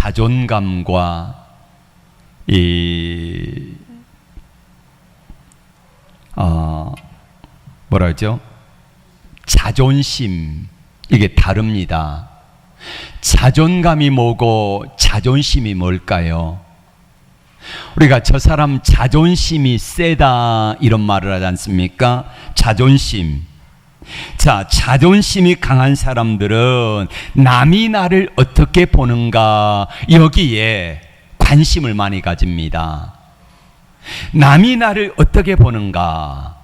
자존감과 뭐라 그러죠? 자존심, 이게 다릅니다. 자존감이 뭐고 자존심이 뭘까요? 우리가 저 사람 자존심이 세다 이런 말을 하지 않습니까? 자존심. 자, 자존심이 강한 사람들은 남이 나를 어떻게 보는가 여기에 관심을 많이 가집니다. 남이 나를 어떻게 보는가.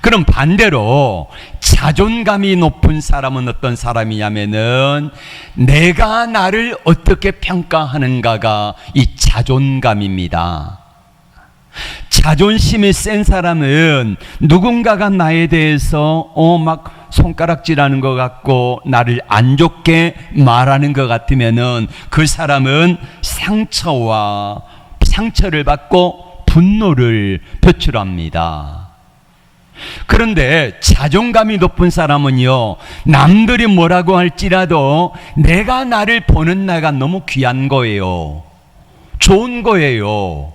그럼 반대로 자존감이 높은 사람은 어떤 사람이냐면은 내가 나를 어떻게 평가하는가가 이 자존감입니다. 자존심이 센 사람은 누군가가 나에 대해서 막 손가락질하는 것 같고 나를 안 좋게 말하는 것 같으면은 그 사람은 상처를 받고 분노를 표출합니다. 그런데 자존감이 높은 사람은요, 남들이 뭐라고 할지라도 내가 나를 보는 나가 너무 귀한 거예요. 좋은 거예요.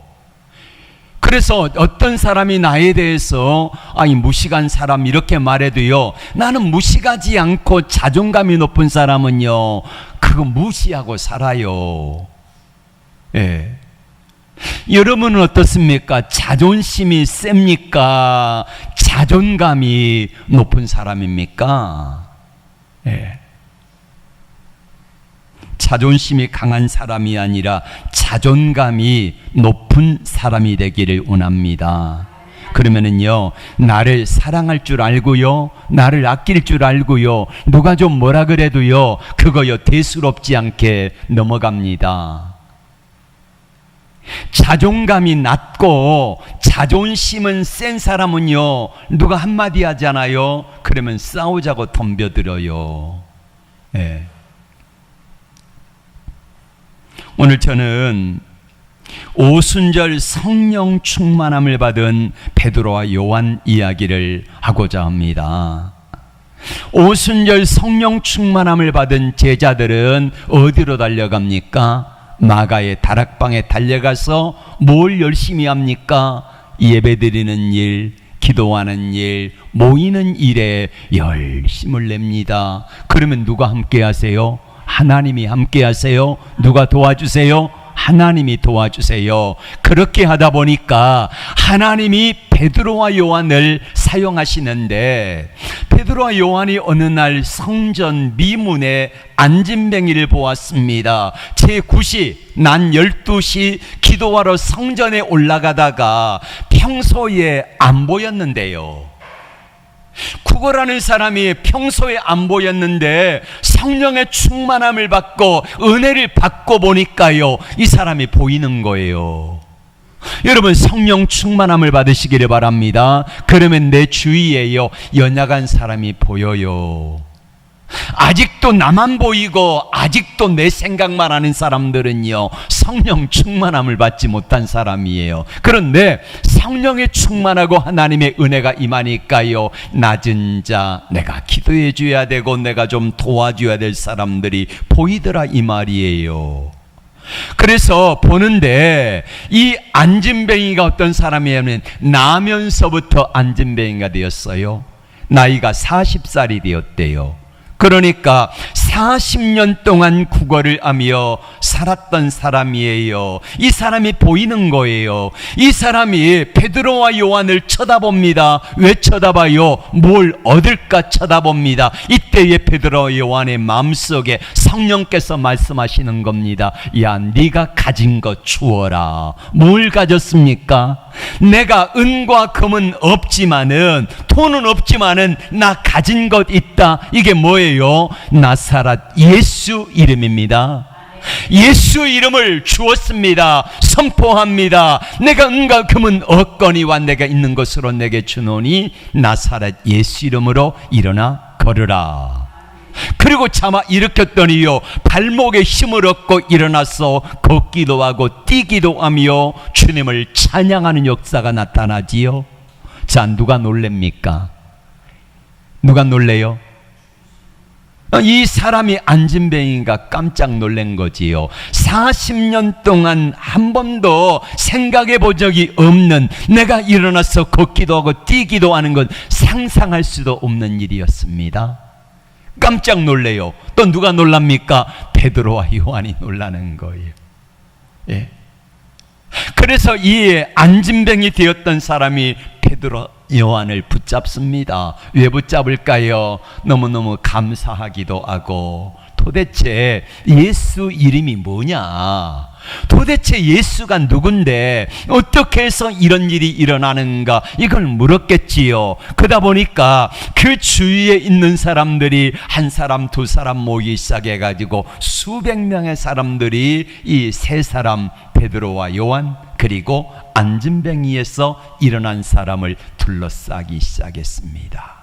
그래서 어떤 사람이 나에 대해서 무식한 사람 이렇게 말해도요, 나는 무식하지 않고 자존감이 높은 사람은요, 그거 무시하고 살아요. 예. 여러분은 어떻습니까? 자존심이 셉니까? 자존감이 높은 사람입니까? 예. 자존심이 강한 사람이 아니라 자존감이 높은 사람이 되기를 원합니다. 그러면은요, 나를 사랑할 줄 알고요, 나를 아낄 줄 알고요, 누가 좀 뭐라 그래도요, 그거요 대수롭지 않게 넘어갑니다. 자존감이 낮고 자존심은 센 사람은요, 누가 한마디 하잖아요, 그러면 싸우자고 덤벼들어요. 예. 오늘 저는 오순절 성령 충만함을 받은 베드로와 요한 이야기를 하고자 합니다. 오순절 성령 충만함을 받은 제자들은 어디로 달려갑니까? 마가의 다락방에 달려가서 뭘 열심히 합니까? 예배드리는 일, 기도하는 일, 모이는 일에 열심을 냅니다. 그러면 누가 함께 하세요? 하나님이 함께 하세요. 누가 도와주세요? 하나님이 도와주세요. 그렇게 하다 보니까 하나님이 베드로와 요한을 사용하시는데, 베드로와 요한이 어느 날 성전 미문에 안진뱅이를 보았습니다. 제9시 난 12시 기도하러 성전에 올라가다가 평소에 안 보였는데요, 구걸하는 사람이 평소에 안 보였는데 성령의 충만함을 받고 은혜를 받고 보니까요, 이 사람이 보이는 거예요. 여러분, 성령 충만함을 받으시기를 바랍니다. 그러면 내 주위에요, 연약한 사람이 보여요. 아직도 나만 보이고 아직도 내 생각만 하는 사람들은요, 성령 충만함을 받지 못한 사람이에요. 그런데 성령에 충만하고 하나님의 은혜가 임하니까요, 낮은 자, 내가 기도해 줘야 되고 내가 좀 도와줘야 될 사람들이 보이더라 이 말이에요. 그래서 보는데 이 안진뱅이가 어떤 사람이냐면 나면서부터 안진뱅이가 되었어요. 나이가 40살이 되었대요. 그러니까 40년 동안 구걸을 하며 살았던 사람이에요. 이 사람이 보이는 거예요. 이 사람이 베드로와 요한을 쳐다봅니다. 왜 쳐다봐요? 뭘 얻을까 쳐다봅니다. 이때에 베드로와 요한의 마음속에 성령께서 말씀하시는 겁니다. 야, 네가 가진 것 주어라. 뭘 가졌습니까? 내가 은과 금은 없지만은, 돈은 없지만은 나 가진 것 있다. 이게 뭐예요? 나사렛 예수 이름입니다. 예수 이름을 주었습니다. 선포합니다. 내가 은과 금은 없거니와 내가 있는 것으로 내게 주노니 나사렛 예수 이름으로 일어나 걸으라. 그리고 차마 일으켰더니요, 발목에 힘을 얻고 일어나서 걷기도 하고 뛰기도 하며 주님을 찬양하는 역사가 나타나지요. 자, 누가 놀랍니까? 누가 놀래요? 이 사람이 안진뱅이가 깜짝 놀란 거지요. 40년 동안 한 번도 생각해 본 적이 없는, 내가 일어나서 걷기도 하고 뛰기도 하는 건 상상할 수도 없는 일이었습니다. 깜짝 놀래요. 또 누가 놀랍니까? 베드로와 요한이 놀라는 거예요. 예. 그래서 이 안진뱅이 되었던 사람이 베드로 요한을 붙잡습니다. 왜 붙잡을까요? 너무너무 감사하기도 하고, 도대체 예수 이름이 뭐냐? 도대체 예수가 누군데 어떻게 해서 이런 일이 일어나는가? 이걸 물었겠지요. 그러다 보니까 그 주위에 있는 사람들이 한 사람 두 사람 모이기 시작해가지고 수백 명의 사람들이 이 세 사람, 베드로와 요한 그리고 안진뱅이에서 일어난 사람을 둘러싸기 시작했습니다.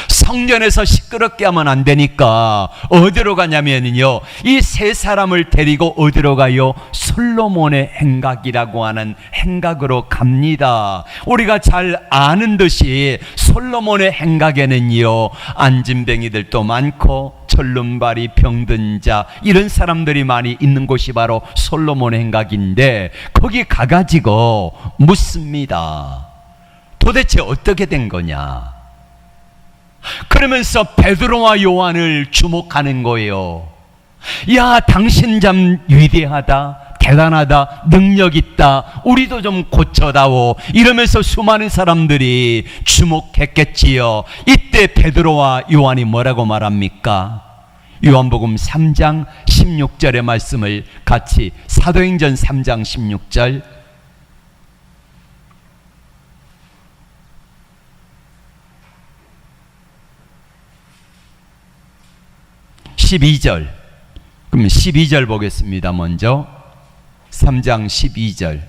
성전에서 시끄럽게 하면 안 되니까 어디로 가냐면요, 이 세 사람을 데리고 어디로 가요? 솔로몬의 행각이라고 하는 행각으로 갑니다. 우리가 잘 아는 듯이 솔로몬의 행각에는요, 안진뱅이들도 많고 철름발이 병든 자, 이런 사람들이 많이 있는 곳이 바로 솔로몬의 행각인데, 거기 가가지고 묻습니다. 도대체 어떻게 된 거냐? 그러면서 베드로와 요한을 주목하는 거예요. 야, 당신 참 위대하다, 대단하다, 능력 있다, 우리도 좀 고쳐다오, 이러면서 수많은 사람들이 주목했겠지요. 이때 베드로와 요한이 뭐라고 말합니까? 요한복음 3장 16절의 말씀을 같이, 사도행전 3장 16절, 12절, 그럼 12절 보겠습니다. 먼저 3장 12절.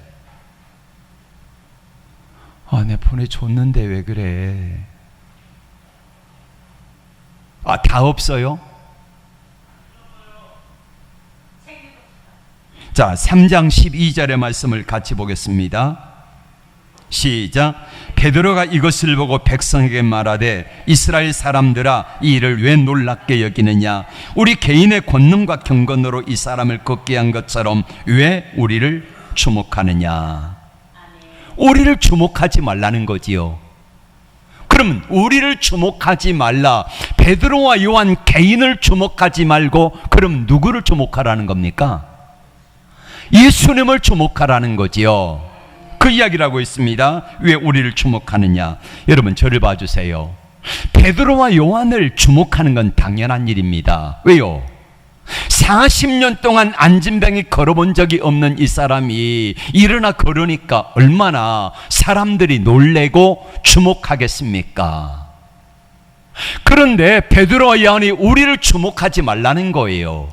내 폰에 줬는데 왜 그래? 다 없어요? 자, 3장 12절의 말씀을 같이 보겠습니다. 시작. 베드로가 이것을 보고 백성에게 말하되, 이스라엘 사람들아, 이 일을 왜 놀랍게 여기느냐? 우리 개인의 권능과 경건으로 이 사람을 걷게 한 것처럼 왜 우리를 주목하느냐? 우리를 주목하지 말라는 거지요. 그럼 우리를 주목하지 말라, 베드로와 요한 개인을 주목하지 말고 그럼 누구를 주목하라는 겁니까? 예수님을 주목하라는 거지요. 그 이야기를 하고 있습니다. 왜 우리를 주목하느냐? 여러분, 저를 봐주세요. 베드로와 요한을 주목하는 건 당연한 일입니다. 왜요? 40년 동안 안진뱅이 걸어본 적이 없는 이 사람이 일어나 걸으니까 얼마나 사람들이 놀래고 주목하겠습니까? 그런데 베드로와 요한이 우리를 주목하지 말라는 거예요.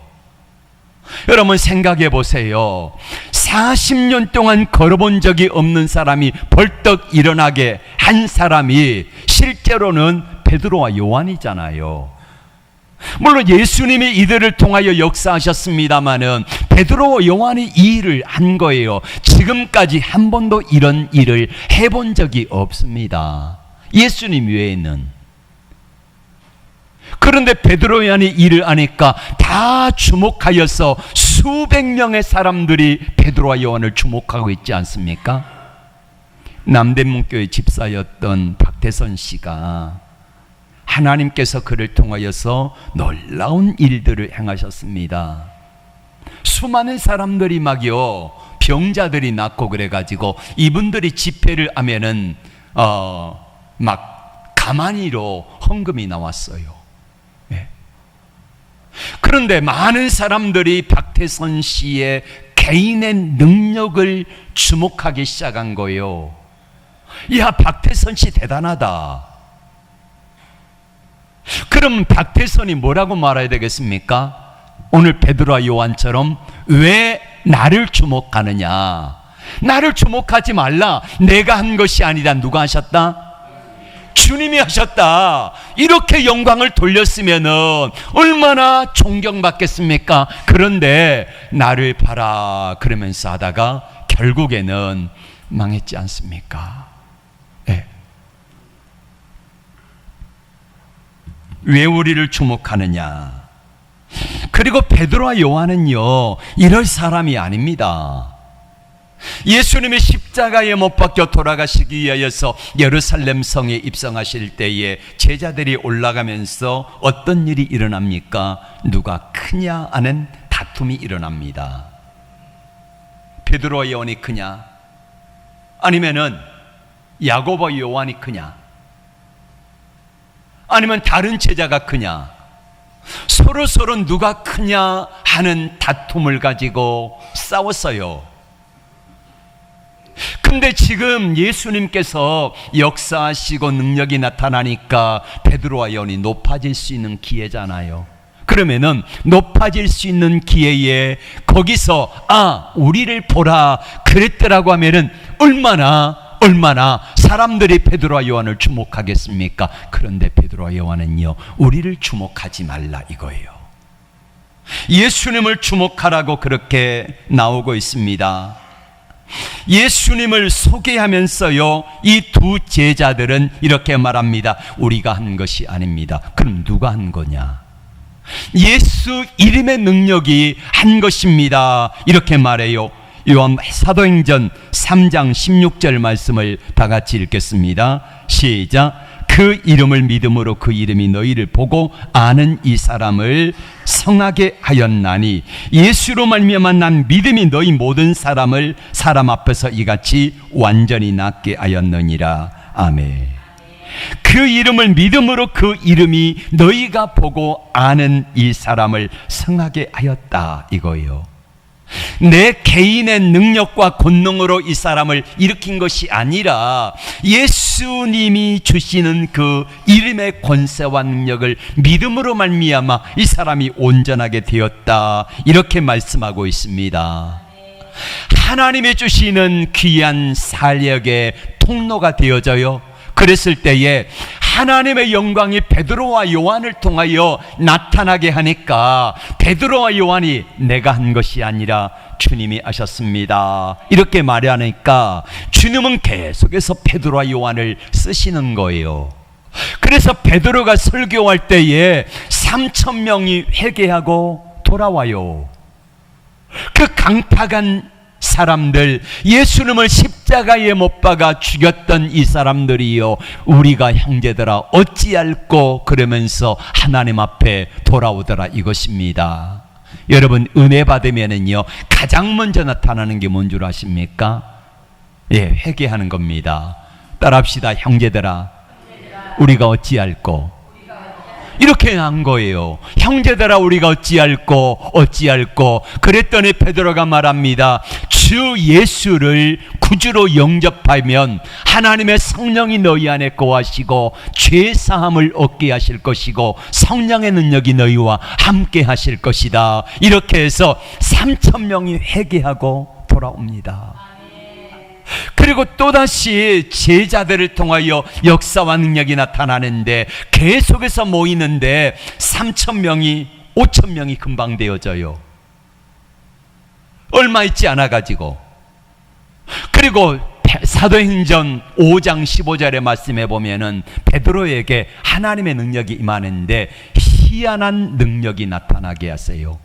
여러분, 생각해 보세요. 40년 동안 걸어본 적이 없는 사람이 벌떡 일어나게 한 사람이 실제로는 베드로와 요한이잖아요. 물론 예수님이 이들을 통하여 역사하셨습니다마는 베드로와 요한이 이 일을 한 거예요. 지금까지 한 번도 이런 일을 해본 적이 없습니다. 예수님 외에는. 그런데 베드로 요한이 일을 하니까 다 주목하여서 수백 명의 사람들이 베드로와 요한을 주목하고 있지 않습니까? 남대문교회 집사였던 박태선 씨가 하나님께서 그를 통하여서 놀라운 일들을 행하셨습니다. 수많은 사람들이 막요, 병자들이 낫고 그래가지고 이분들이 집회를 하면은 막 가만히로 헌금이 나왔어요. 그런데 많은 사람들이 박태선 씨의 개인의 능력을 주목하기 시작한 거예요. 야, 박태선 씨 대단하다. 그럼 박태선이 뭐라고 말해야 되겠습니까? 오늘 베드로와 요한처럼 왜 나를 주목하느냐? 나를 주목하지 말라. 내가 한 것이 아니다. 누가 하셨다? 주님이 하셨다. 이렇게 영광을 돌렸으면은 얼마나 존경받겠습니까? 그런데 나를 봐라 그러면서 하다가 결국에는 망했지 않습니까? 네. 왜 우리를 주목하느냐? 그리고 베드로와 요한은요, 이럴 사람이 아닙니다. 예수님이 십자가에 못 박혀 돌아가시기 위하여서 예루살렘 성에 입성하실 때에 제자들이 올라가면서 어떤 일이 일어납니까? 누가 크냐 하는 다툼이 일어납니다. 베드로와 요한이 크냐? 아니면은 야고보와 요한이 크냐? 아니면 다른 제자가 크냐? 서로 누가 크냐 하는 다툼을 가지고 싸웠어요. 근데 지금 예수님께서 역사하시고 능력이 나타나니까 베드로와 요한이 높아질 수 있는 기회잖아요. 그러면은 높아질 수 있는 기회에 거기서 우리를 보라 그랬더라고 하면은 얼마나 사람들이 베드로와 요한을 주목하겠습니까? 그런데 베드로와 요한은요, 우리를 주목하지 말라 이거예요. 예수님을 주목하라고 그렇게 나오고 있습니다. 예수님을 소개하면서요, 이 두 제자들은 이렇게 말합니다. 우리가 한 것이 아닙니다. 그럼 누가 한 거냐? 예수 이름의 능력이 한 것입니다. 이렇게 말해요. 요한 사도행전 3장 16절 말씀을 다 같이 읽겠습니다. 시작. 그 이름을 믿음으로 그 이름이 너희를 보고 아는 이 사람을 성하게 하였나니 예수로 말미암아 난 믿음이 너희 모든 사람을 사람 앞에서 이같이 완전히 낫게 하였느니라. 아멘. 그 이름을 믿음으로 그 이름이 너희가 보고 아는 이 사람을 성하게 하였다 이거예요. 내 개인의 능력과 권능으로 이 사람을 일으킨 것이 아니라 예수님이 주시는 그 이름의 권세와 능력을 믿음으로 말미암아 이 사람이 온전하게 되었다 이렇게 말씀하고 있습니다. 하나님이 주시는 귀한 사력의 통로가 되어져요. 그랬을 때에 하나님의 영광이 베드로와 요한을 통하여 나타나게 하니까 베드로와 요한이 내가 한 것이 아니라 주님이 하셨습니다 이렇게 말하니까 주님은 계속해서 베드로와 요한을 쓰시는 거예요. 그래서 베드로가 설교할 때에 3,000명이 회개하고 돌아와요. 그 강팍한 사람들, 예수님을 십자가에 못 박아 죽였던 이 사람들이요, 우리가 형제들아 어찌할꼬 그러면서 하나님 앞에 돌아오더라 이것입니다. 여러분, 은혜 받으면은요 가장 먼저 나타나는 게 뭔 줄 아십니까? 회개하는 겁니다. 따라합시다. 형제들아 우리가 어찌할꼬, 이렇게 한 거예요. 형제들아 우리가 어찌할꼬 그랬더니 베드로가 말합니다. 주 예수를 구주로 영접하면 하나님의 성령이 너희 안에 거하시고 죄 사함을 얻게 하실 것이고 성령의 능력이 너희와 함께 하실 것이다. 이렇게 해서 3,000명이 회개하고 돌아옵니다. 그리고 또다시 제자들을 통하여 역사와 능력이 나타나는데 계속해서 모이는데 3,000명이 5,000명이 금방 되어져요. 얼마 있지 않아 가지고. 그리고 사도행전 5장 15절의 말씀에 보면은 베드로에게 하나님의 능력이 임하는데 희한한 능력이 나타나게 하세요.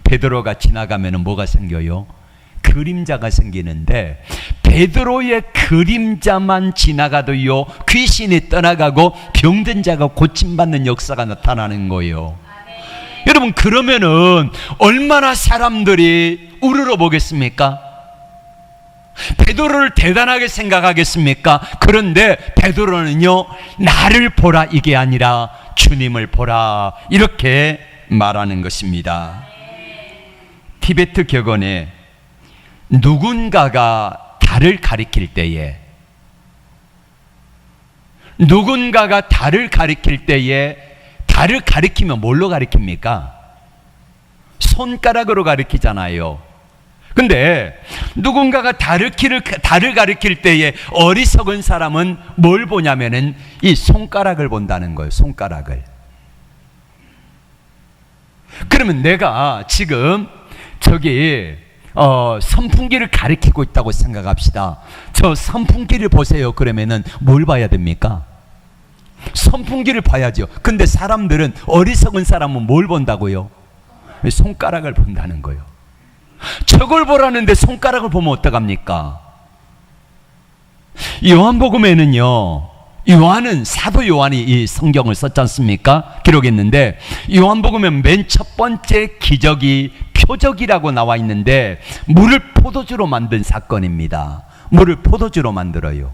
베드로가 지나가면은 뭐가 생겨요? 그림자가 생기는데 베드로의 그림자만 지나가도요 귀신이 떠나가고 병든 자가 고침받는 역사가 나타나는 거예요. 여러분, 그러면은 얼마나 사람들이 우러러 보겠습니까? 베드로를 대단하게 생각하겠습니까? 그런데 베드로는요 나를 보라 이게 아니라 주님을 보라 이렇게 말하는 것입니다. 티베트 격언에 누군가가 달을 가리킬 때에 달을 가리키면 뭘로 가리킵니까? 손가락으로 가리키잖아요. 근데 누군가가 달을 가리킬 때에 어리석은 사람은 뭘 보냐면은 이 손가락을 본다는 거예요. 손가락을. 그러면 내가 지금 선풍기를 가리키고 있다고 생각합시다. 저 선풍기를 보세요. 그러면은 뭘 봐야 됩니까? 선풍기를 봐야죠. 근데 사람들은, 어리석은 사람은 뭘 본다고요? 손가락을 본다는 거예요. 저걸 보라는데 손가락을 보면 어떡합니까? 요한복음에는요, 요한은, 사도 요한이 이 성경을 썼지 않습니까? 기록했는데, 요한복음에 맨 첫 번째 기적이 표적이라고 나와 있는데, 물을 포도주로 만든 사건입니다. 물을 포도주로 만들어요.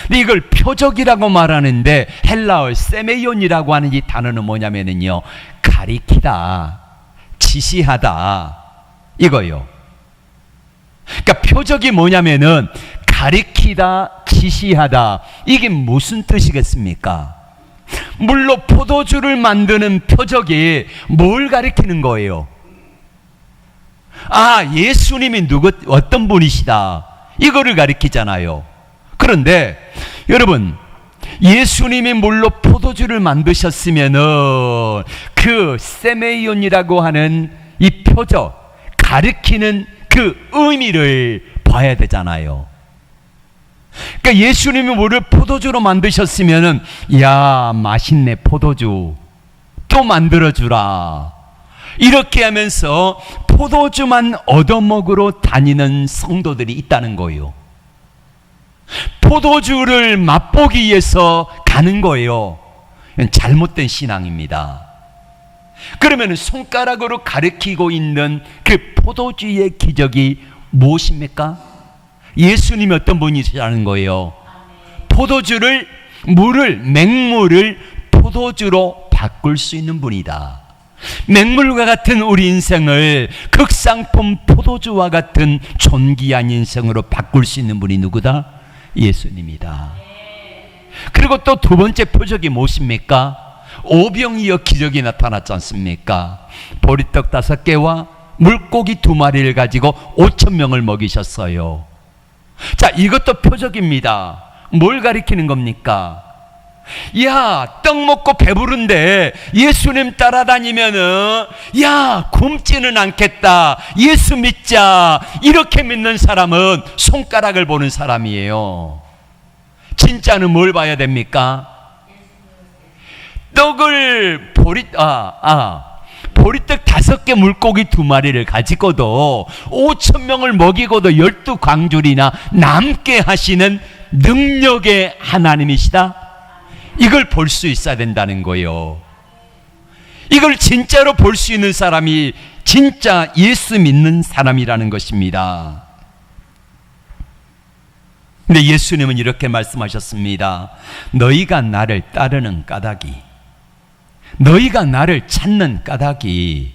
근데 이걸 표적이라고 말하는데, 헬라어 세메이온이라고 하는 이 단어는 뭐냐면요, 가리키다, 지시하다, 이거요. 그러니까 표적이 뭐냐면은 가리키다, 지시하다. 이게 무슨 뜻이겠습니까? 물로 포도주를 만드는 표적이 뭘 가리키는 거예요? 아, 예수님이 어떤 분이시다, 이거를 가리키잖아요. 그런데 여러분, 예수님이 물로 포도주를 만드셨으면은 그 세메이온이라고 하는 이 표적, 가리키는 그 의미를 봐야 되잖아요. 그러니까 예수님이 물을 포도주로 만드셨으면은, 야, 맛있네, 포도주 또 만들어주라, 이렇게 하면서 포도주만 얻어먹으러 다니는 성도들이 있다는 거예요. 포도주를 맛보기 위해서 가는 거예요. 잘못된 신앙입니다. 그러면 손가락으로 가리키고 있는 그 포도주의 기적이 무엇입니까? 예수님이 어떤 분이시라는 거예요. 포도주를, 맹물을 포도주로 바꿀 수 있는 분이다. 맹물과 같은 우리 인생을 극상품 포도주와 같은 존귀한 인생으로 바꿀 수 있는 분이 누구다? 예수님이다. 그리고 또 두 번째 표적이 무엇입니까? 오병이어 기적이 나타났지 않습니까? 보리떡 5개와 물고기 2마리를 가지고 5,000명을 먹이셨어요. 자, 이것도 표적입니다. 뭘 가리키는 겁니까? 야, 떡 먹고 배부른데 예수님 따라다니면은, 야, 굶지는 않겠다, 예수 믿자, 이렇게 믿는 사람은 손가락을 보는 사람이에요. 진짜는 뭘 봐야 됩니까? 떡을 보리떡 5개, 물고기 2마리를 가지고도 5,000명을 먹이고도 12광줄이나 남게 하시는 능력의 하나님이시다. 이걸 볼 수 있어야 된다는 거예요. 이걸 진짜로 볼 수 있는 사람이 진짜 예수 믿는 사람이라는 것입니다. 근데 예수님은 이렇게 말씀하셨습니다. 너희가 나를 따르는 까닭이, 너희가 나를 찾는 까닭이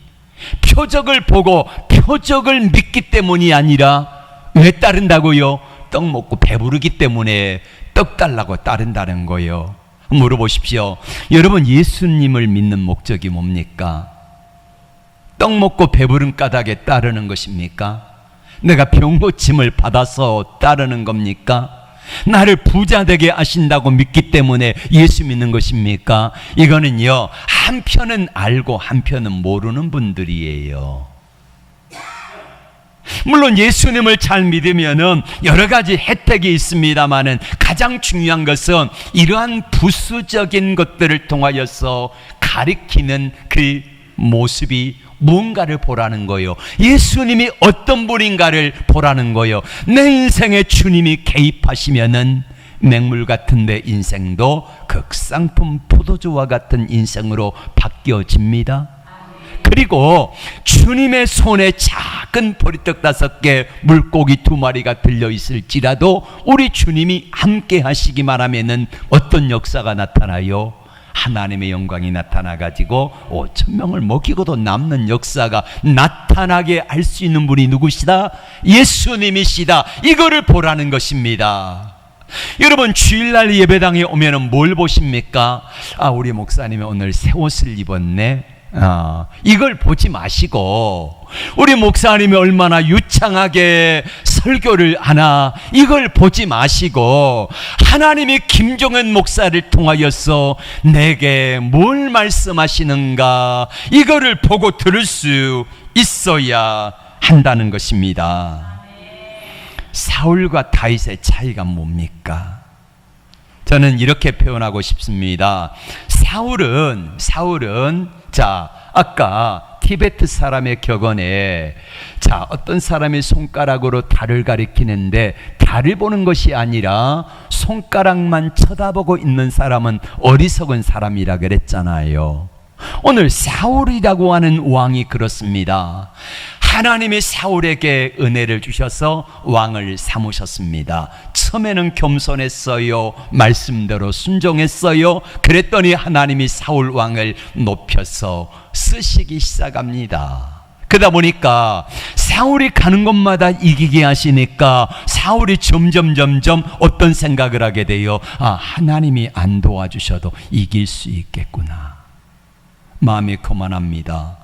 표적을 보고 표적을 믿기 때문이 아니라, 왜 따른다고요? 떡 먹고 배부르기 때문에 떡 달라고 따른다는 거예요. 물어보십시오. 여러분, 예수님을 믿는 목적이 뭡니까? 떡 먹고 배부른 까닭에 따르는 것입니까? 내가 병 고침을 받아서 따르는 겁니까? 나를 부자 되게 하신다고 믿기 때문에 예수 믿는 것입니까? 이거는요, 한편은 알고 한편은 모르는 분들이에요. 물론 예수님을 잘 믿으면은 여러 가지 혜택이 있습니다만은, 가장 중요한 것은 이러한 부수적인 것들을 통하여서 가리키는 그 모습이 뭔가를 보라는 거예요. 예수님이 어떤 분인가를 보라는 거예요. 내 인생에 주님이 개입하시면은 맹물 같은 내 인생도 극상품 포도주와 같은 인생으로 바뀌어집니다. 그리고 주님의 손에 작은 보리떡 5개, 물고기 2마리가 들려있을지라도 우리 주님이 함께 하시기만 하면은 어떤 역사가 나타나요? 하나님의 영광이 나타나가지고 5,000명을 먹이고도 남는 역사가 나타나게 할 수 있는 분이 누구시다? 예수님이시다. 이거를 보라는 것입니다. 여러분, 주일날 예배당에 오면은 뭘 보십니까? 아, 우리 목사님이 오늘 새 옷을 입었네. 이걸 보지 마시고, 우리 목사님이 얼마나 유창하게 설교를 하나, 이걸 보지 마시고, 하나님이 김종현 목사를 통하여서 내게 뭘 말씀하시는가, 이거를 보고 들을 수 있어야 한다는 것입니다. 사울과 다윗의 차이가 뭡니까? 저는 이렇게 표현하고 싶습니다. 사울은 자, 아까 티베트 사람의 격언에 자, 어떤 사람이 손가락으로 달을 가리키는데 달을 보는 것이 아니라 손가락만 쳐다보고 있는 사람은 어리석은 사람이라 그랬잖아요. 오늘 사울이라고 하는 왕이 그렇습니다. 하나님이 사울에게 은혜를 주셔서 왕을 삼으셨습니다. 처음에는 겸손했어요. 말씀대로 순종했어요. 그랬더니 하나님이 사울 왕을 높여서 쓰시기 시작합니다. 그러다 보니까 사울이 가는 곳마다 이기게 하시니까 사울이 점점 어떤 생각을 하게 돼요. 아, 하나님이 안 도와주셔도 이길 수 있겠구나. 마음이 거만합니다.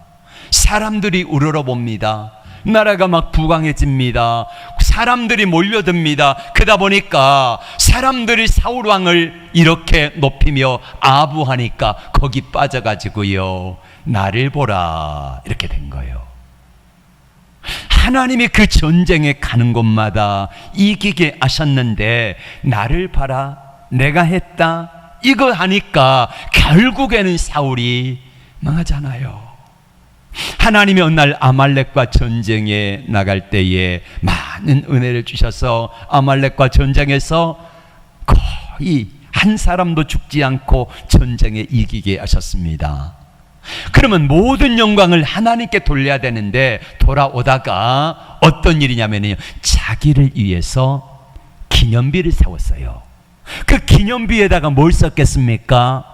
사람들이 우러러봅니다. 나라가 막 부강해집니다. 사람들이 몰려듭니다. 그러다 보니까 사람들이 사울 왕을 이렇게 높이며 아부하니까 거기 빠져가지고요, 나를 보라 이렇게 된 거예요. 하나님이 그 전쟁에 가는 곳마다 이기게 하셨는데 나를 봐라, 내가 했다 이거 하니까 결국에는 사울이 망하잖아요. 하나님이 어느 날 아말렉과 전쟁에 나갈 때에 많은 은혜를 주셔서 아말렉과 전쟁에서 거의 한 사람도 죽지 않고 전쟁에 이기게 하셨습니다. 그러면 모든 영광을 하나님께 돌려야 되는데 돌아오다가 어떤 일이냐면요, 자기를 위해서 기념비를 세웠어요. 그 기념비에다가 뭘 썼겠습니까?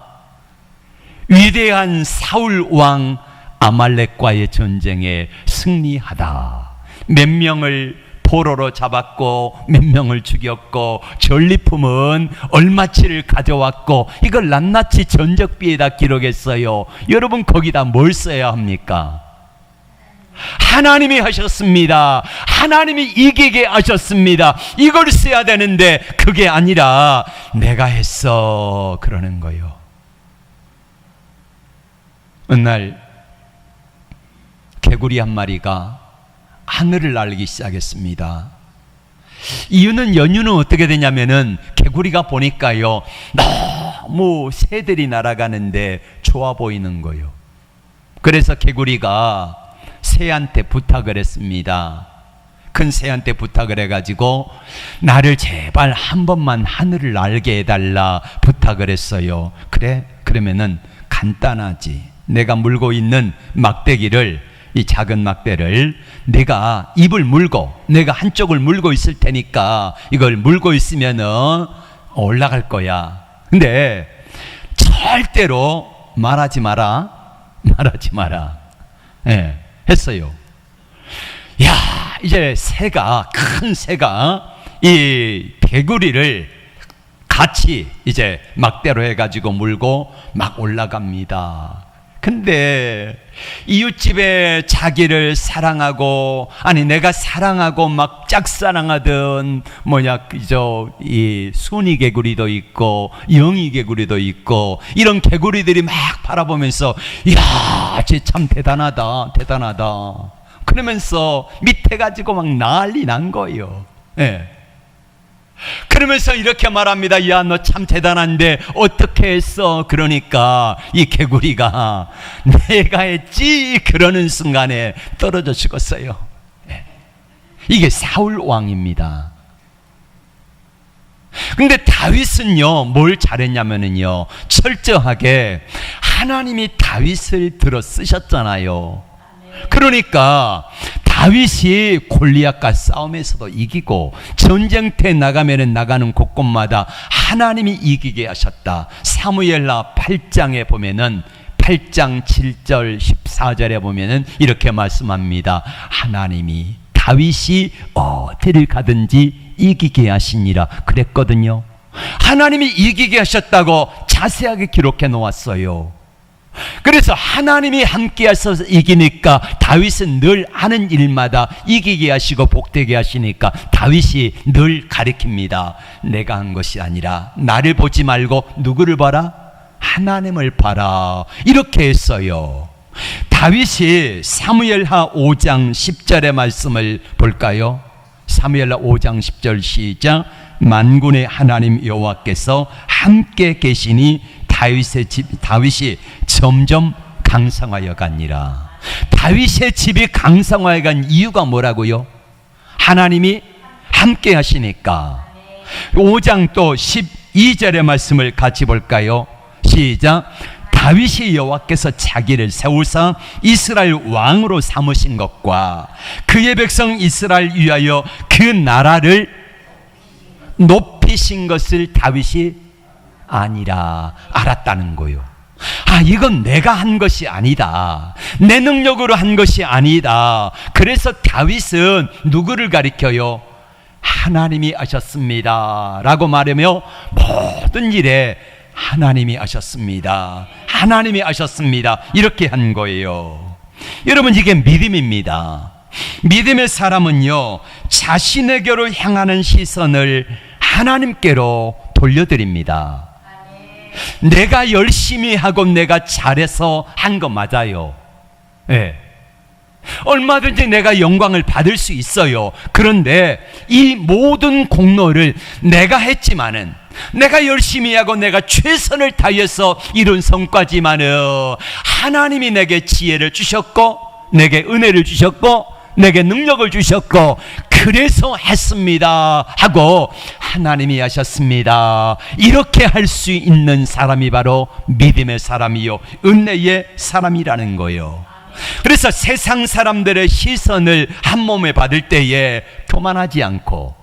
위대한 사울 왕 아말렉과의 전쟁에 승리하다. 몇 명을 포로로 잡았고 몇 명을 죽였고 전리품은 얼마치를 가져왔고 이걸 낱낱이 전적비에다 기록했어요. 여러분 거기다 뭘 써야 합니까? 하나님이 하셨습니다. 하나님이 이기게 하셨습니다. 이걸 써야 되는데 그게 아니라 내가 했어 그러는 거예요. 어느 날 개구리 한 마리가 하늘을 날기 시작했습니다. 연유는 어떻게 되냐면은 개구리가 보니까요, 너무 새들이 날아가는데 좋아 보이는 거예요. 그래서 개구리가 새한테 부탁을 했습니다. 큰 새한테 부탁을 해가지고 나를 제발 한 번만 하늘을 날게 해달라 부탁을 했어요. 그래? 그러면은 간단하지. 내가 물고 있는 막대기를, 이 작은 막대를 내가 입을 물고 내가 한쪽을 물고 있을 테니까 이걸 물고 있으면은 올라갈 거야. 근데 절대로 말하지 마라 예, 했어요. 야, 이제 큰 새가 이 개구리를 같이 이제 막대로 해가지고 물고 막 올라갑니다. 근데 이웃집에 자기를 사랑하고, 아니 내가 사랑하고 막 짝사랑하던 이 순이 개구리도 있고 영이 개구리도 있고 이런 개구리들이 막 바라보면서 이야, 쟤 참 대단하다 그러면서 밑에 가지고 막 난리 난 거예요. 예. 그러면서 이렇게 말합니다. 야, 너 참 대단한데 어떻게 했어? 그러니까 이 개구리가 내가 했지 그러는 순간에 떨어져 죽었어요. 이게 사울 왕입니다. 근데 다윗은요, 뭘 잘했냐면요, 철저하게 하나님이 다윗을 들어 쓰셨잖아요. 그러니까 다윗이 골리앗과 싸움에서도 이기고 전쟁터에 나가는 곳곳마다 하나님이 이기게 하셨다. 사무엘하 8장에 보면은 8장 7절 14절에 보면은 이렇게 말씀합니다. 하나님이 다윗이 어디를 가든지 이기게 하시니라 그랬거든요. 하나님이 이기게 하셨다고 자세하게 기록해 놓았어요. 그래서 하나님이 함께 하셔서 이기니까 다윗은 늘 하는 일마다 이기게 하시고 복되게 하시니까 다윗이 늘 가리킵니다. 내가 한 것이 아니라 나를 보지 말고 누구를 봐라? 하나님을 봐라. 이렇게 했어요. 다윗이 사무엘하 5장 10절의 말씀을 볼까요? 사무엘하 5장 10절 시작. 만군의 하나님 여호와께서 함께 계시니 다윗이 점점 강성하여 가니라. 다윗의 집이 강성하여 간 이유가 뭐라고요? 하나님이 함께 하시니까. 5장 또 12절의 말씀을 같이 볼까요? 시작. 다윗이 여호와께서 자기를 세우사 이스라엘 왕으로 삼으신 것과 그의 백성 이스라엘 위하여 그 나라를 높이신 것을 다윗이 아니라 알았다는 거요. 이건 내가 한 것이 아니다. 내 능력으로 한 것이 아니다. 그래서 다윗은 누구를 가리켜요? 하나님이 하셨습니다 라고 말하며 모든 일에 하나님이 하셨습니다. 하나님이 하셨습니다. 이렇게 한 거예요. 여러분, 이게 믿음입니다. 믿음의 사람은요, 자신에게로 향하는 시선을 하나님께로 돌려드립니다. 내가 열심히 하고 내가 잘해서 한 거 맞아요. 네. 얼마든지 내가 영광을 받을 수 있어요. 그런데 이 모든 공로를 내가 했지만은, 내가 열심히 하고 내가 최선을 다해서 이룬 성과지만은 하나님이 내게 지혜를 주셨고 내게 은혜를 주셨고 내게 능력을 주셨고 그래서 했습니다 하고 하나님이 하셨습니다, 이렇게 할 수 있는 사람이 바로 믿음의 사람이요 은혜의 사람이라는 거예요. 그래서 세상 사람들의 시선을 한 몸에 받을 때에 교만하지 않고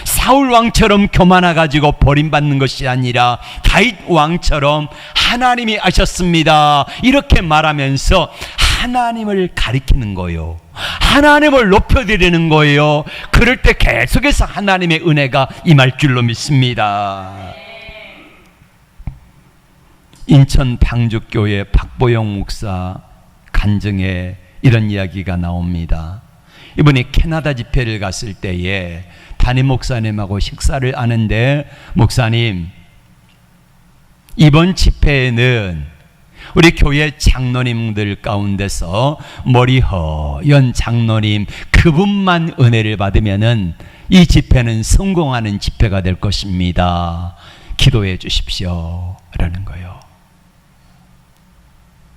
사울 왕처럼 교만해가지고 버림받는 것이 아니라 다윗 왕처럼 하나님이 하셨습니다 이렇게 말하면서 하나님을 가리키는 거예요. 하나님을 높여드리는 거예요. 그럴 때 계속해서 하나님의 은혜가 임할 줄로 믿습니다. 인천 방죽교회 박보영 목사 간증에 이런 이야기가 나옵니다. 이번에 캐나다 집회를 갔을 때에 담임 목사님하고 식사를 하는데, 목사님, 이번 집회에는 우리 교회 장로님들 가운데서 머리 허연 장로님 그분만 은혜를 받으면은 이 집회는 성공하는 집회가 될 것입니다. 기도해 주십시오 라는 거예요.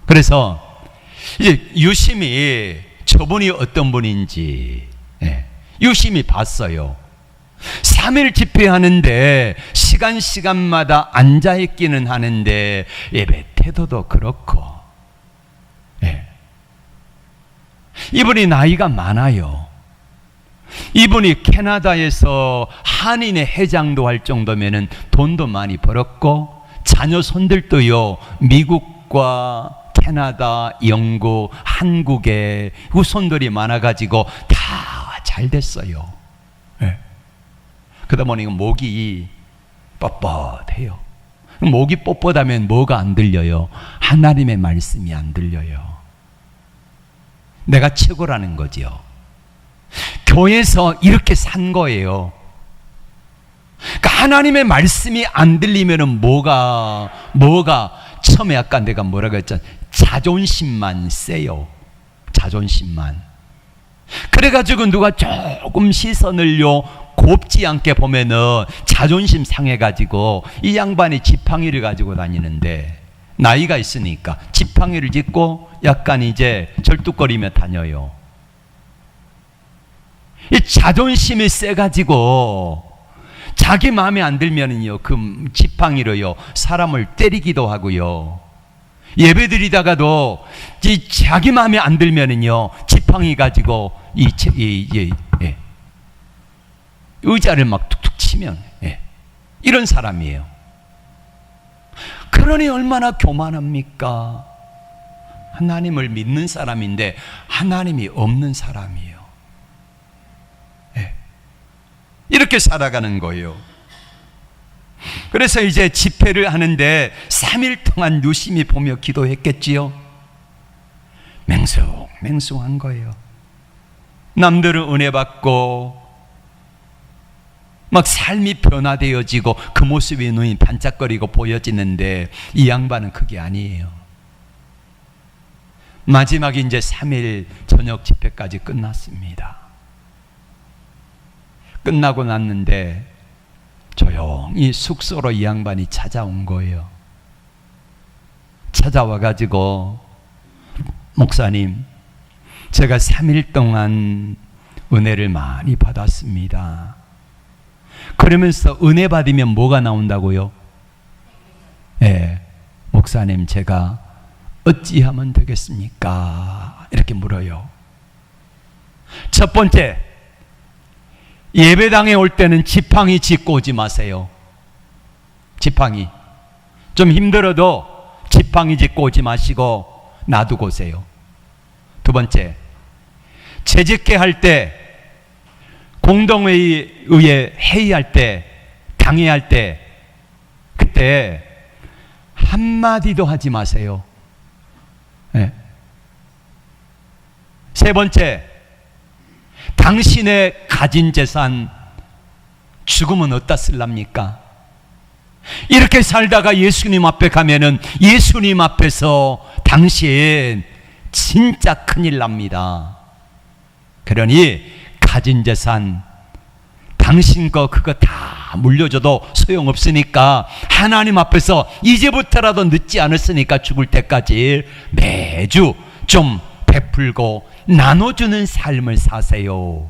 그래서 이제 유심히 저분이 어떤 분인지 유심히 봤어요. 3일 집회하는데 시간마다 앉아있기는 하는데 예배 태도도 그렇고, 이분이 나이가 많아요. 이분이 캐나다에서 한인의 회장도 할 정도면은 돈도 많이 벌었고 자녀 손들도요 미국과 캐나다, 영국, 한국에 후손들이 많아가지고 다 잘 됐어요. 그러다 보니 목이 뻣뻣해요. 목이 뻣뻣하면 뭐가 안 들려요? 하나님의 말씀이 안 들려요. 내가 최고라는 거지요. 교회에서 이렇게 산 거예요. 그러니까 하나님의 말씀이 안 들리면은 뭐가 처음에 아까 내가 뭐라고 했잖아. 자존심만 세요. 자존심만. 그래가지고 누가 조금 시선을요 곱지 않게 보면은 자존심 상해가지고 이 양반이 지팡이를 가지고 다니는데 나이가 있으니까 지팡이를 짚고 약간 이제 절뚝거리며 다녀요. 이 자존심이 세가지고 자기 마음에 안 들면은요 그 지팡이로요 사람을 때리기도 하고요. 예배드리다가도 자기 마음에 안 들면은요 지팡이 가지고 의자를 막 툭툭 치면 이런 사람이에요. 그러니 얼마나 교만합니까? 하나님을 믿는 사람인데 하나님이 없는 사람이에요. 이렇게 살아가는 거예요. 그래서 이제 집회를 하는데 3일 동안 유심히 보며 기도했겠지요. 맹숭한 거예요. 남들은 은혜 받고 막 삶이 변화되어지고 그 모습이 눈이 반짝거리고 보여지는데 이 양반은 그게 아니에요. 마지막에 이제 3일 저녁 집회까지 끝났습니다. 끝나고 났는데 조용히 숙소로 이 양반이 찾아온 거예요. 찾아와가지고, 목사님, 제가 3일 동안 은혜를 많이 받았습니다. 그러면서 은혜 받으면 뭐가 나온다고요? 예, 목사님, 제가 어찌하면 되겠습니까? 이렇게 물어요. 첫 번째, 예배당에 올 때는 지팡이 짚고 오지 마세요. 지팡이. 좀 힘들어도 지팡이 짚고 오지 마시고 놔두고 오세요. 두 번째, 재직회 할 때, 공동회의에 회의할 때, 강의할 때, 그때 한마디도 하지 마세요. 네. 세 번째, 당신의 가진 재산 죽으면 어디다 쓸랍니까? 이렇게 살다가 예수님 앞에 가면은 예수님 앞에서 당신 진짜 큰일 납니다. 그러니 가진 재산 당신 거 그거 다 물려줘도 소용없으니까 하나님 앞에서 이제부터라도 늦지 않았으니까 죽을 때까지 매주 좀 베풀고 나눠주는 삶을 사세요.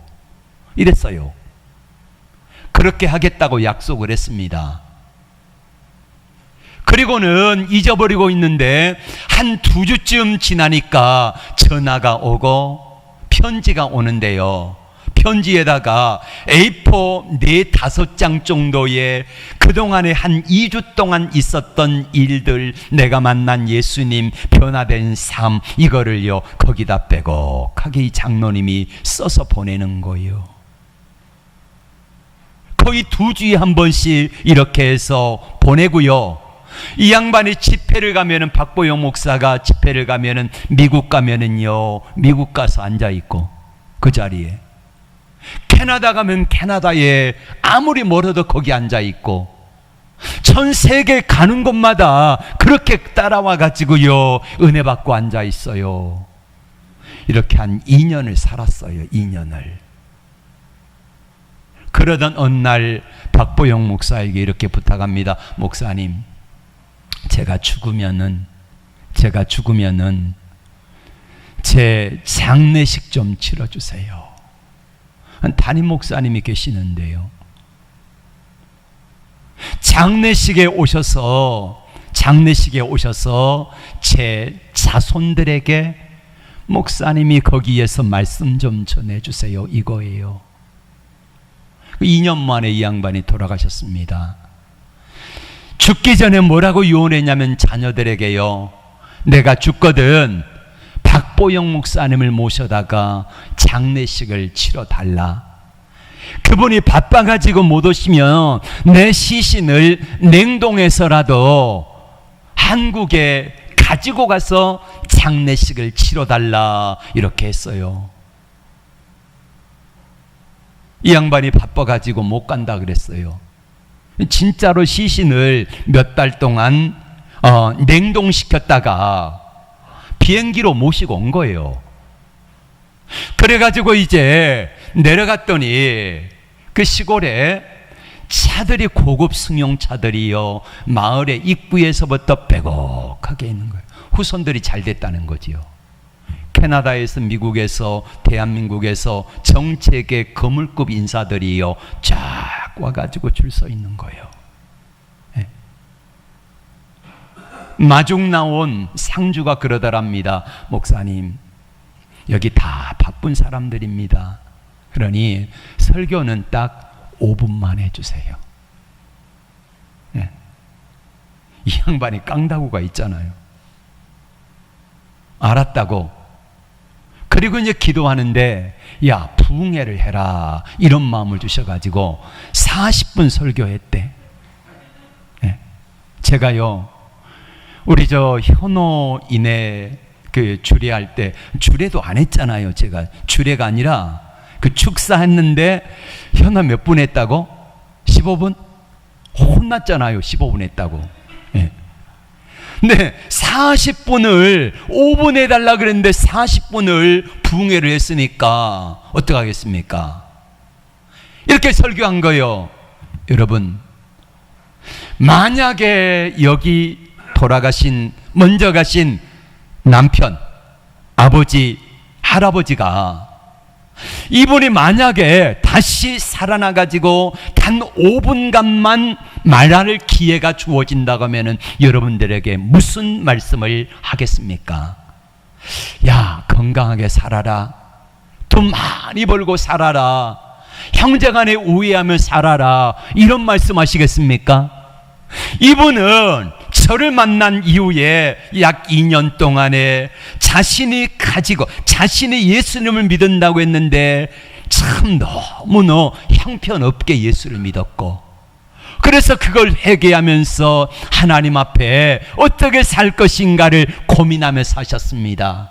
이랬어요. 그렇게 하겠다고 약속을 했습니다. 그리고는 잊어버리고 있는데 한 2주쯤 지나니까 전화가 오고 편지가 오는데요. 편지에다가 A4 4-5장 정도의 그동안에 한 2주 동안 있었던 일들, 내가 만난 예수님, 변화된 삶, 이거를요 거기다 빼곡하게 이 장로님이 써서 보내는 거예요. 거의 2주에 한 번씩 이렇게 해서 보내고요. 이 양반이 집회를 가면은, 박보영 목사가 집회를 가면은, 미국 가면은요, 미국 가서 앉아있고 그 자리에, 캐나다 가면 캐나다에 아무리 멀어도 거기 앉아있고, 전 세계 가는 곳마다 그렇게 따라와 가지고요 은혜 받고 앉아있어요. 이렇게 한 2년을 살았어요. 2년을. 그러던 어느 날 박보영 목사에게 이렇게 부탁합니다. 목사님, 제가 죽으면은 제 장례식 좀 치러주세요. 담임 목사님이 계시는데요, 장례식에 오셔서 제 자손들에게 목사님이 거기에서 말씀 좀 전해주세요, 이거예요. 2년 만에 이 양반이 돌아가셨습니다. 죽기 전에 뭐라고 유언했냐면 자녀들에게요, 내가 죽거든 박보영 목사님을 모셔다가 장례식을 치러달라. 그분이 바빠가지고 못 오시면 내 시신을 냉동해서라도 한국에 가지고 가서 장례식을 치러달라, 이렇게 했어요. 이 양반이 바빠가지고 못 간다 그랬어요. 진짜로 시신을 몇 달 동안 냉동시켰다가 비행기로 모시고 온 거예요. 그래가지고 이제 내려갔더니 그 시골에 차들이, 고급 승용차들이요, 마을의 입구에서부터 빼곡하게 있는 거예요. 후손들이 잘 됐다는 거지요. 캐나다에서, 미국에서, 대한민국에서 정책의 거물급 인사들이요 쫙 와가지고 줄 서 있는 거예요. 네. 마중 나온 상주가 그러더랍니다. 목사님, 여기 다 바쁜 사람들입니다. 그러니 설교는 딱 5분만 해주세요. 네. 이 양반이 깡다구가 있잖아요. 알았다고. 그리고 이제 기도하는데, 야, 부흥회를 해라, 이런 마음을 주셔가지고 40분 설교했대. 네. 제가요, 우리 저 현호인의 그 주례할 때, 주례도 안 했잖아요. 제가 주례가 아니라 그 축사했는데 현호 몇 분 했다고? 15분? 혼났잖아요. 15분 했다고. 네. 네, 40분을 5분 해달라 그랬는데 40분을 부흥회를 했으니까 어떡하겠습니까? 이렇게 설교한 거예요. 여러분, 만약에 여기 돌아가신, 먼저 가신 남편, 아버지, 할아버지가 이분이 만약에 다시 살아나가지고 단 5분간만 말할 기회가 주어진다고 하면 여러분들에게 무슨 말씀을 하겠습니까? 야, 건강하게 살아라. 돈 많이 벌고 살아라. 형제간에 우애하며 살아라. 이런 말씀 하시겠습니까? 이분은 저를 만난 이후에 약 2년 동안에 자신이 가지고, 자신이 예수님을 믿는다고 했는데 참 너무너 형편없게 예수를 믿었고, 그래서 그걸 회개하면서 하나님 앞에 어떻게 살 것인가를 고민하며 사셨습니다.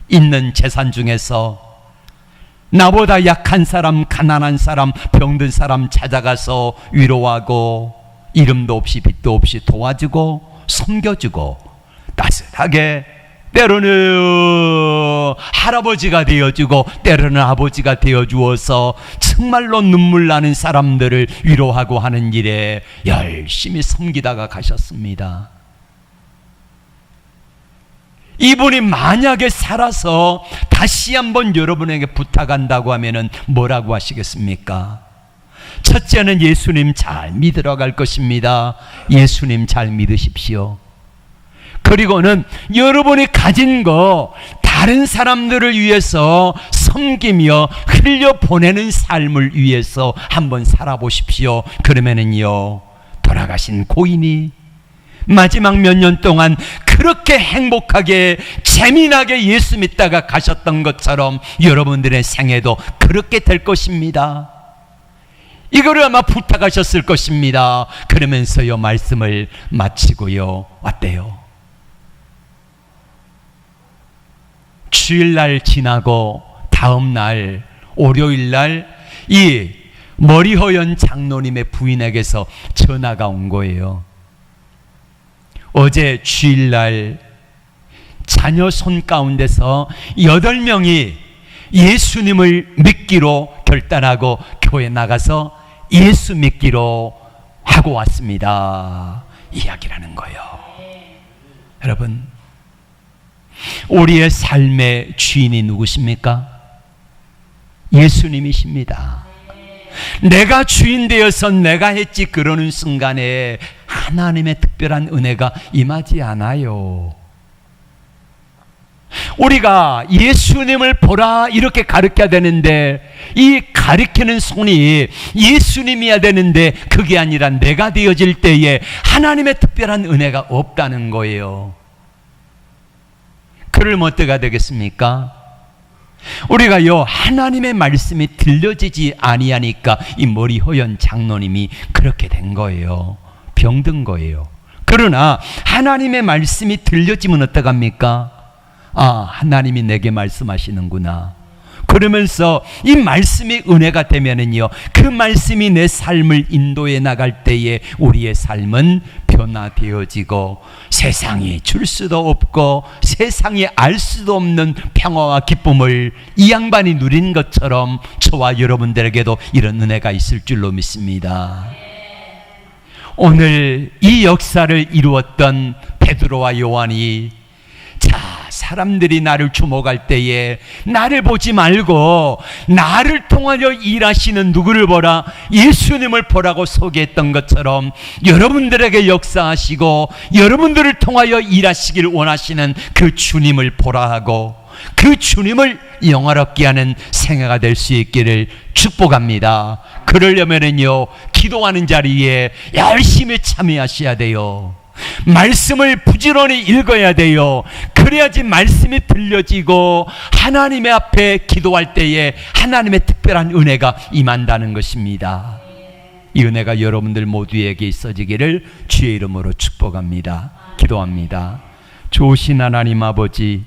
있는 재산 중에서 나보다 약한 사람, 가난한 사람, 병든 사람 찾아가서 위로하고 이름도 없이 빚도 없이 도와주고 섬겨주고 따뜻하게, 때로는 할아버지가 되어주고 때로는 아버지가 되어주어서 정말로 눈물 나는 사람들을 위로하고 하는 일에 열심히 섬기다가 가셨습니다. 이분이 만약에 살아서 다시 한번 여러분에게 부탁한다고 하면은 뭐라고 하시겠습니까? 첫째는 예수님 잘 믿으러 갈 것입니다. 예수님 잘 믿으십시오. 그리고는 여러분이 가진 거 다른 사람들을 위해서 섬기며 흘려보내는 삶을 위해서 한번 살아보십시오. 그러면은요, 돌아가신 고인이 마지막 몇 년 동안 그렇게 행복하게 재미나게 예수 믿다가 가셨던 것처럼 여러분들의 생애도 그렇게 될 것입니다. 이거를 아마 부탁하셨을 것입니다. 그러면서요, 말씀을 마치고요, 왔대요. 주일날 지나고 다음날 월요일날 이 머리허연 장로님의 부인에게서 전화가 온 거예요. 어제 주일날 자녀 손 가운데서 8명이 예수님을 믿기로 결단하고 교회 나가서 예수 믿기로 하고 왔습니다. 이야기라는 거예요. 여러분, 우리의 삶의 주인이 누구십니까? 예수님이십니다. 내가 주인 되어서 내가 했지 그러는 순간에 하나님의 특별한 은혜가 임하지 않아요. 우리가 예수님을 보라 이렇게 가르쳐야 되는데 이 가르치는 손이 예수님이어야 되는데 그게 아니라 내가 되어질 때에 하나님의 특별한 은혜가 없다는 거예요. 그러면 어떻게 되겠습니까? 우리가요, 하나님의 말씀이 들려지지 아니하니까 이 머리 허연 장로님이 그렇게 된 거예요. 병든 거예요. 그러나 하나님의 말씀이 들려지면 어떡합니까? 아, 하나님이 내게 말씀하시는구나. 그러면서 이 말씀이 은혜가 되면은요, 그 말씀이 내 삶을 인도해 나갈 때에 우리의 삶은 변화되어지고 세상이 줄 수도 없고 세상이 알 수도 없는 평화와 기쁨을 이 양반이 누린 것처럼 저와 여러분들에게도 이런 은혜가 있을 줄로 믿습니다. 오늘 이 역사를 이루었던 베드로와 요한이, 자, 사람들이 나를 주목할 때에 나를 보지 말고 나를 통하여 일하시는 누구를 보라, 예수님을 보라고 소개했던 것처럼 여러분들에게 역사하시고 여러분들을 통하여 일하시길 원하시는 그 주님을 보라 하고 그 주님을 영화롭게 하는 생애가 될 수 있기를 축복합니다. 그러려면은요, 기도하는 자리에 열심히 참여하셔야 돼요. 말씀을 부지런히 읽어야 돼요. 그래야지 말씀이 들려지고 하나님의 앞에 기도할 때에 하나님의 특별한 은혜가 임한다는 것입니다. 이 은혜가 여러분들 모두에게 있어지기를 주의 이름으로 축복합니다. 기도합니다. 좋으신 하나님 아버지,